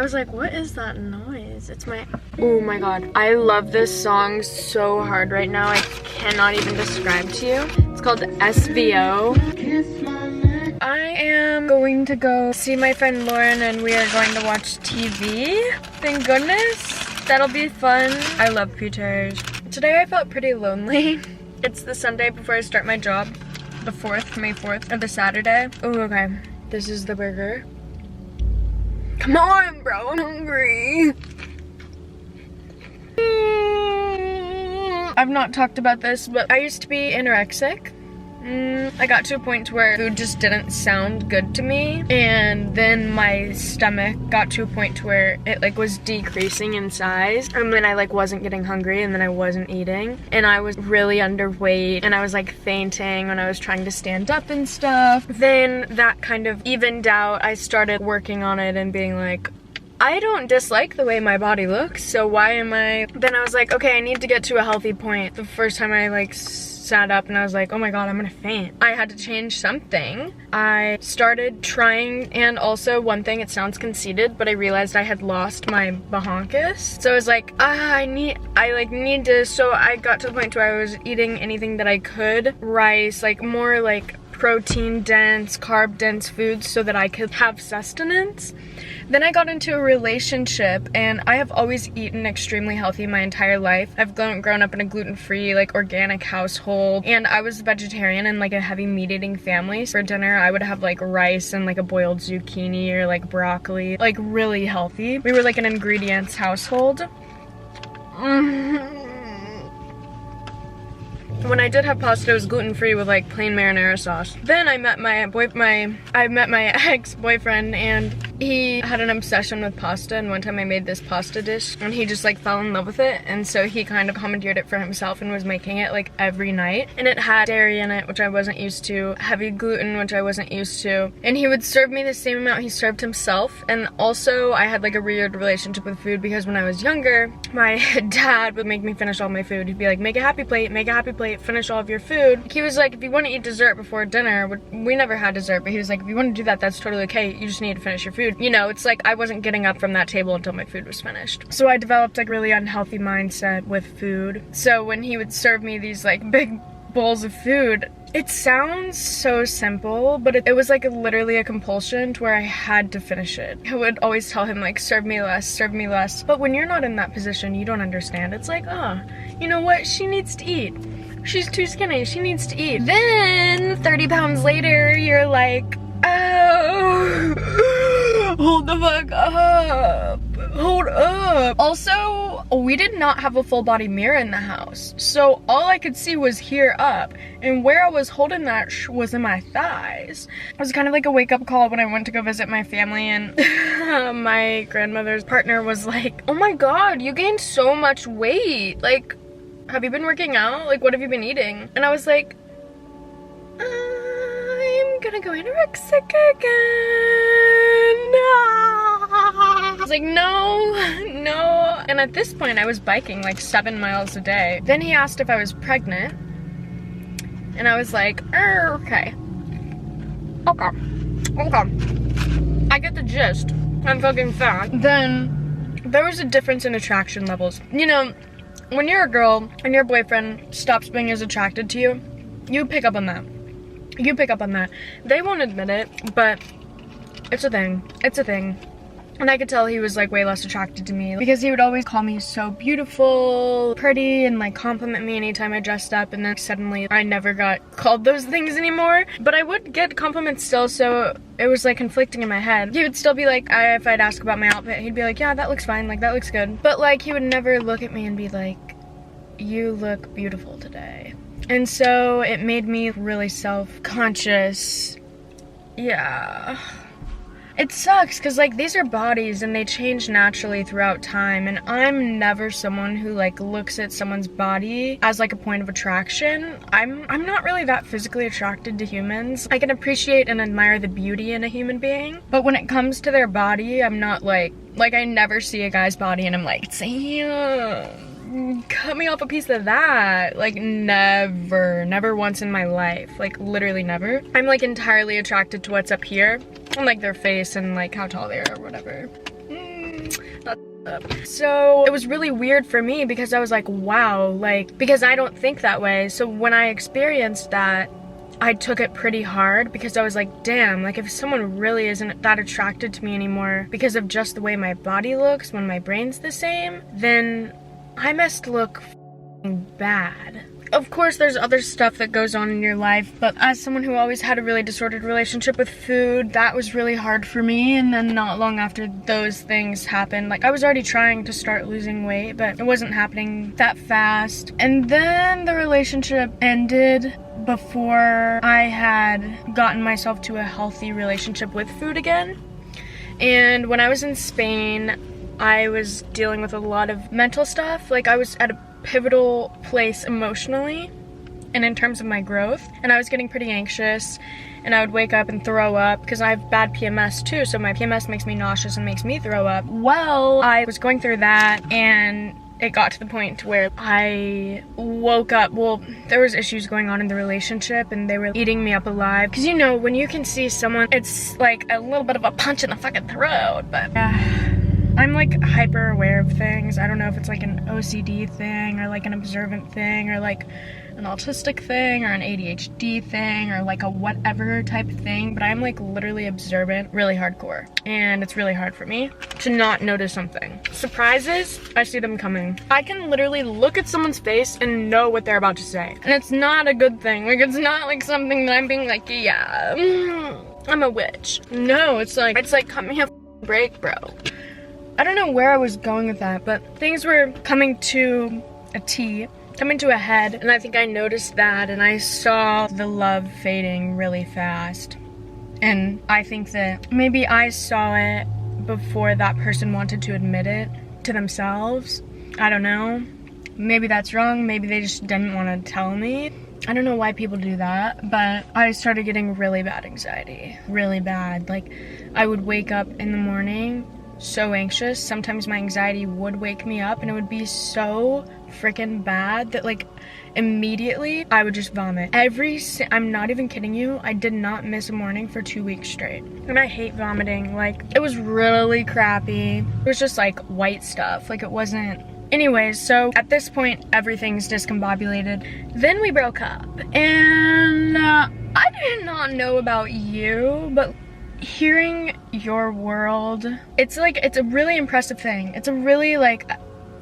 was like, what is that noise? It's my, oh my god. I love this song so hard right now. I cannot even describe to you. It's called SVO. I am going to go see my friend Lauren and we are going to watch TV. Thank goodness. That'll be fun. I love Peters. Today I felt pretty lonely. It's the Sunday before I start my job. The 4th, May 4th, or the Saturday. Oh, okay. This is the burger. Come on, bro, I'm hungry. I've not talked about this, but I used to be anorexic. I got to a point where food just didn't sound good to me, and then my stomach got to a point where it like was decreasing in size, and then I like wasn't getting hungry, and then I wasn't eating, and I was really underweight, and I was like fainting when I was trying to stand up and stuff. Then that kind of evened out. I started working on it and being like, I don't dislike the way my body looks, so why am I? Then I was like, okay, I need to get to a healthy point. The first time I like sat up and I was like, oh my god, I'm gonna faint. I had to change something. I started trying, and also one thing, it sounds conceited, but I realized I had lost my bronchus. So I was like, I need to, so I got to the point where I was eating anything that I could, rice, like more like protein dense, carb dense foods so that I could have sustenance. Then I got into a relationship, and I have always eaten extremely healthy my entire life. I've grown up in a gluten-free, like organic household, and I was vegetarian in like a heavy meat-eating family. For dinner, I would have like rice and like a boiled zucchini or like broccoli, like really healthy. We were like an ingredients household. When I did have pasta, it was gluten-free with like plain marinara sauce. Then I met my ex-boyfriend, and he had an obsession with pasta, and one time I made this pasta dish and he just like fell in love with it, and so he kind of commandeered it for himself and was making it like every night. And it had dairy in it, which I wasn't used to, heavy gluten, which I wasn't used to, and he would serve me the same amount he served himself. And also I had like a weird relationship with food, because when I was younger, my dad would make me finish all my food. He'd be like, make a happy plate, finish all of your food. He was like, if you want to eat dessert before dinner, we never had dessert, but he was like, if you want to do that, that's totally okay. You just need to finish your food. You know, it's like I wasn't getting up from that table until my food was finished. So I developed like really unhealthy mindset with food. So when he would serve me these like big bowls of food, it sounds so simple, but it was like literally a compulsion to where I had to finish it. I would always tell him like, serve me less, serve me less. But when you're not in that position, you don't understand. It's like, oh, you know what? She needs to eat. She's too skinny, she needs to eat. Then 30 pounds later, you're like, oh, hold the fuck up, hold up. Also, we did not have a full body mirror in the house, so all I could see was here up, and where I was holding that was in my thighs. It was kind of like a wake up call when I went to go visit my family, and my grandmother's partner was like, oh my god, you gained so much weight, like, have you been working out? Like, what have you been eating? And I was like, I'm gonna go anorexic again. I was like, no. And at this point, I was biking like 7 miles a day. Then he asked if I was pregnant, and I was like, okay. I get the gist. I'm fucking fat. Then there was a difference in attraction levels. You know, when you're a girl and your boyfriend stops being as attracted to you, you pick up on that. You pick up on that. They won't admit it, but it's a thing. It's a thing. And I could tell he was like way less attracted to me, because he would always call me so beautiful, pretty, and like compliment me anytime I dressed up, and then suddenly I never got called those things anymore. But I would get compliments still, so it was like conflicting in my head. He would still be like, if I'd ask about my outfit, he'd be like, yeah, that looks fine, like that looks good. But like he would never look at me and be like, you look beautiful today. And so it made me really self-conscious. Yeah. It sucks, because like these are bodies and they change naturally throughout time, and I'm never someone who like looks at someone's body as like a point of attraction. I'm not really that physically attracted to humans. I can appreciate and admire the beauty in a human being, but when it comes to their body, I'm not like I never see a guy's body and I'm like, damn, cut me off a piece of that. Like never once in my life, like literally never. I'm like entirely attracted to what's up here, and like their face and like how tall they are or whatever. That's up. So it was really weird for me because I was like, wow, like, because I don't think that way. So when I experienced that, I took it pretty hard because I was like, damn, like if someone really isn't that attracted to me anymore because of just the way my body looks when my brain's the same, then I must look bad. Of course, there's other stuff that goes on in your life, but as someone who always had a really disordered relationship with food, that was really hard for me. And then not long after those things happened, like I was already trying to start losing weight, but it wasn't happening that fast. And then the relationship ended before I had gotten myself to a healthy relationship with food again. And when I was in Spain, I was dealing with a lot of mental stuff. Like I was at a pivotal place emotionally and in terms of my growth, and I was getting pretty anxious, and I would wake up and throw up because I have bad PMS too, so my PMS makes me nauseous and makes me throw up. Well, I was going through that, and it got to the point where I woke up. Well, there was issues going on in the relationship and they were eating me up alive. Because you know, when you can see someone, it's like a little bit of a punch in the fucking throat, but I'm like hyper aware of things. I don't know if it's like an OCD thing or like an observant thing or like an autistic thing or an ADHD thing or like a whatever type thing, but I'm like literally observant, really hardcore. And it's really hard for me to not notice something. Surprises, I see them coming. I can literally look at someone's face and know what they're about to say. And it's not a good thing. Like it's not like something that I'm being like, yeah, I'm a witch. No, it's like cut me a break, bro. I don't know where I was going with that, but things were coming to a head, and I think I noticed that, and I saw the love fading really fast. And I think that maybe I saw it before that person wanted to admit it to themselves. I don't know. Maybe that's wrong. Maybe they just didn't want to tell me. I don't know why people do that, but I started getting really bad anxiety. Really bad. Like, I would wake up in the morning so anxious. Sometimes my anxiety would wake me up and it would be so freaking bad that like immediately I would just vomit. I'm not even kidding you, I did not miss a morning for 2 weeks straight. And I hate vomiting. Like, it was really crappy. It was just like white stuff. Like, it wasn't. Anyways, so at this point everything's discombobulated. Then we broke up, and I did not know about you, but hearing your world, it's a really impressive thing. It's a really like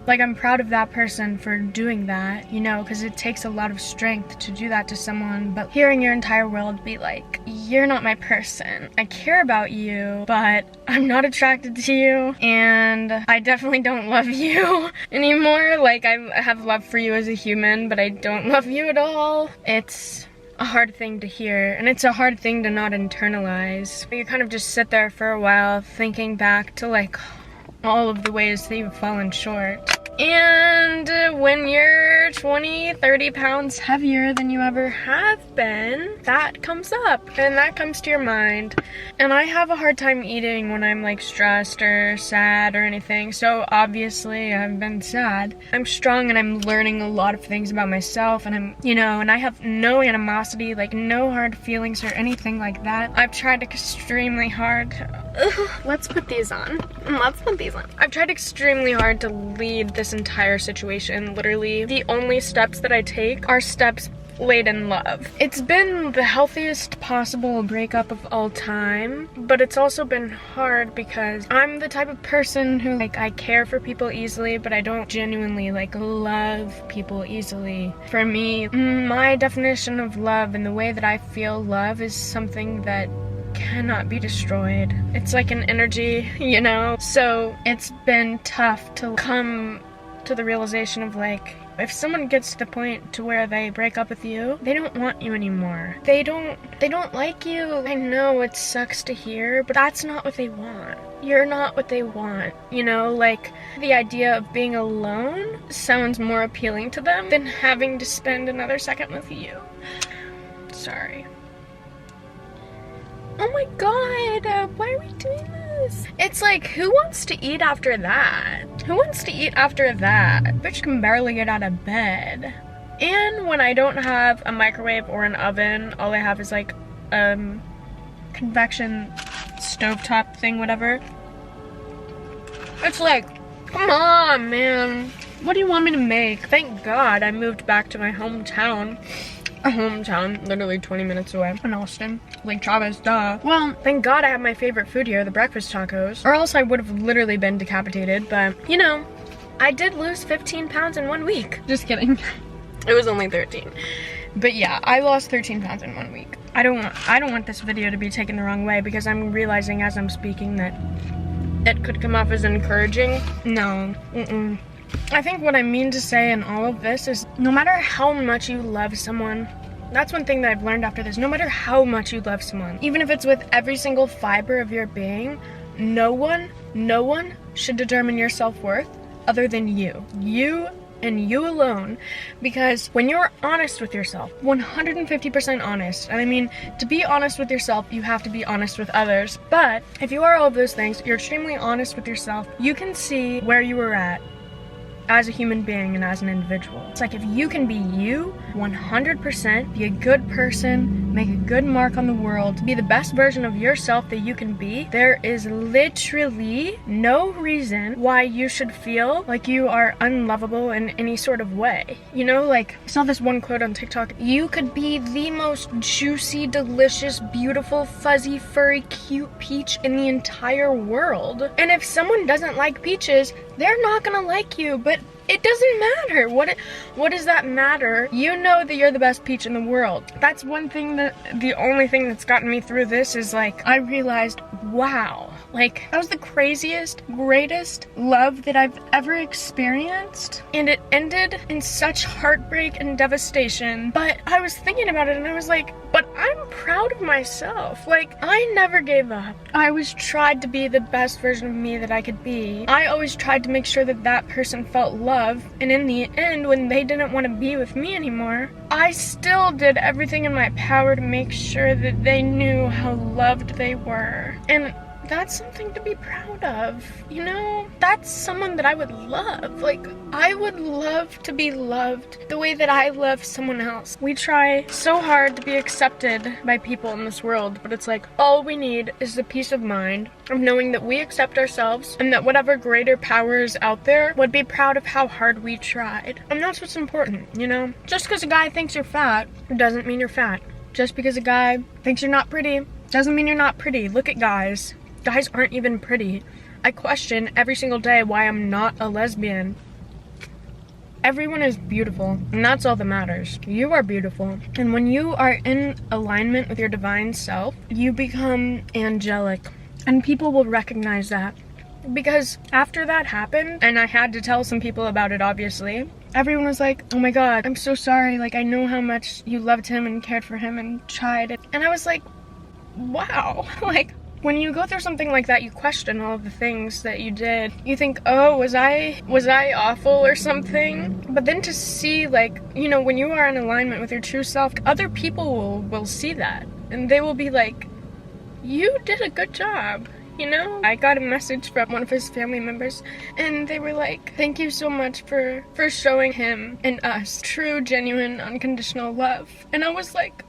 I'm proud of that person for doing that, you know, because it takes a lot of strength to do that to someone. But hearing your entire world be like, you're not my person, I care about you, but I'm not attracted to you, and I definitely don't love you anymore. Like, I have love for you as a human, but I don't love you at all. It's a hard thing to hear, and it's a hard thing to not internalize. You kind of just sit there for a while thinking back to like all of the ways that you've fallen short. And when you're 20-30 pounds heavier than you ever have been, that comes up and that comes to your mind. And I have a hard time eating when I'm like stressed or sad or anything, so obviously I've been sad. I'm strong and I'm learning a lot of things about myself, and I'm, you know, and I have no animosity, like no hard feelings or anything like that. I've tried extremely hard let's put these on. I've tried extremely hard to lead this entire situation. Literally, the only steps that I take are steps laid in love. It's been the healthiest possible breakup of all time, but it's also been hard because I'm the type of person who, like, I care for people easily, but I don't genuinely, like, love people easily. For me, my definition of love and the way that I feel love is something that cannot be destroyed. It's like an energy, you know? So it's been tough to come to the realization of, like, if someone gets to the point to where they break up with you, they don't want you anymore. They don't like you. I know it sucks to hear, but that's not what they want. You're not what they want, you know? Like, the idea of being alone sounds more appealing to them than having to spend another second with you. Sorry. Oh my god, why are we doing this? It's like, who wants to eat after that? Who wants to eat after that? Bitch can barely get out of bed. And when I don't have a microwave or an oven, all I have is like convection stovetop thing, whatever. It's like Come on, man. What do you want me to make? Thank God I moved back to my hometown. A hometown, literally 20 minutes away in Austin. Lake Travis, duh. Well, thank God I have my favorite food here, the breakfast tacos. Or else I would have literally been decapitated, but you know, I did lose 15 pounds in 1 week. Just kidding. It was only 13. But yeah, I lost 13 pounds in 1 week. I don't want this video to be taken the wrong way because I'm realizing as I'm speaking that it could come off as encouraging. No, I think what I mean to say in all of this is no matter how much you love someone, that's one thing that I've learned after this, no matter how much you love someone, even if it's with every single fiber of your being, no one should determine your self-worth other than you. You and you alone. Because when you're honest with yourself, 150% honest, and I mean, to be honest with yourself, you have to be honest with others. But if you are all of those things, you're extremely honest with yourself, you can see where you were at as a human being and as an individual. It's like if you can be you 100%, be a good person, make a good mark on the world, be the best version of yourself that you can be, there is literally no reason why you should feel like you are unlovable in any sort of way. You know, like I saw this one quote on TikTok, you could be the most juicy, delicious, beautiful, fuzzy, furry, cute peach in the entire world. And if someone doesn't like peaches, they're not gonna like you, but it doesn't matter. What does that matter? You know that you're the best peach in the world. That's one thing the only thing that's gotten me through this is like, I realized, wow, like that was the craziest, greatest love that I've ever experienced. And it ended in such heartbreak and devastation. But I was thinking about it and I was like, but I'm proud of myself. Like, I never gave up. I always tried to be the best version of me that I could be. I always tried to make sure that that person felt love. And in the end, when they didn't want to be with me anymore, I still did everything in my power to make sure that they knew how loved they were. And that's something to be proud of, you know? That's someone that I would love. Like, I would love to be loved the way that I love someone else. We try so hard to be accepted by people in this world, but it's like, all we need is the peace of mind of knowing that we accept ourselves and that whatever greater power is out there would be proud of how hard we tried. And that's what's important, you know? Just because a guy thinks you're fat doesn't mean you're fat. Just because a guy thinks you're not pretty doesn't mean you're not pretty. Look at guys. Guys aren't even pretty. I question every single day why I'm not a lesbian. Everyone is beautiful, and that's all that matters. You are beautiful. And when you are in alignment with your divine self, you become angelic. And people will recognize that. Because after that happened, and I had to tell some people about it, obviously, everyone was like, oh my God, I'm so sorry. Like, I know how much you loved him and cared for him and tried it. And I was like, wow. Like, when you go through something like that, you question all of the things that you did. You think, oh, was I awful or something? But then to see, like, you know, when you are in alignment with your true self, other people will see that. And they will be like, you did a good job, you know? I got a message from one of his family members, and they were like, thank you so much for showing him and us true, genuine, unconditional love. And I was like,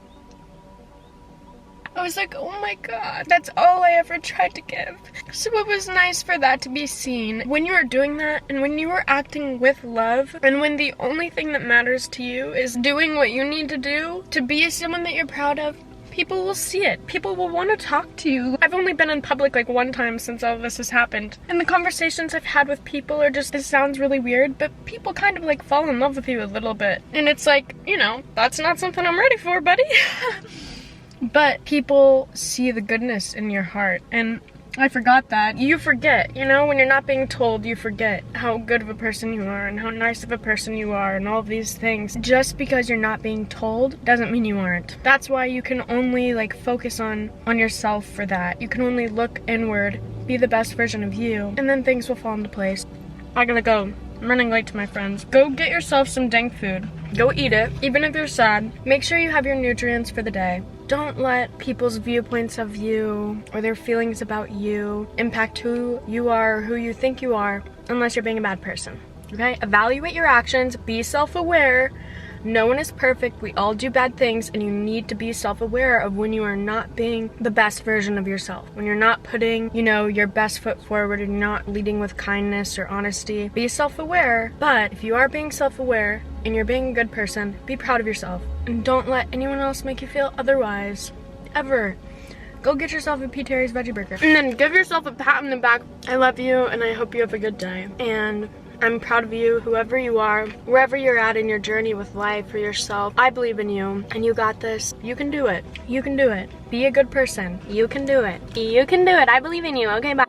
oh my God, that's all I ever tried to give. So it was nice for that to be seen. When you are doing that, and when you are acting with love, and when the only thing that matters to you is doing what you need to do to be someone that you're proud of, people will see it. People will want to talk to you. I've only been in public like one time since all this has happened. And the conversations I've had with people are just, this sounds really weird, but people kind of like fall in love with you a little bit. And it's like, you know, that's not something I'm ready for, buddy. But people see the goodness in your heart, and I forgot that. You forget, you know, when you're not being told, you forget how good of a person you are and how nice of a person you are and all of these things. Just because you're not being told doesn't mean you aren't. That's why you can only like focus on yourself for that. You can only look inward, be the best version of you, and then things will fall into place. I gotta go. I'm running late to my friends. Go get yourself some dank food. Go eat it, even if you're sad. Make sure you have your nutrients for the day. Don't let people's viewpoints of you or their feelings about you impact who you are or who you think you are, unless you're being a bad person, okay? Evaluate your actions, be self-aware, No one is perfect. We all do bad things, and you need to be self-aware of when you are not being the best version of yourself. When you're not putting, you know, your best foot forward and you're not leading with kindness or honesty. Be self-aware, but if you are being self-aware and you're being a good person, be proud of yourself. And don't let anyone else make you feel otherwise. Ever. Go get yourself a P. Terry's veggie burger. And then give yourself a pat on the back. I love you, and I hope you have a good day. And I'm proud of you, whoever you are, wherever you're at in your journey with life for yourself. I believe in you, and you got this. You can do it. You can do it. Be a good person. You can do it. You can do it. I believe in you. Okay, bye.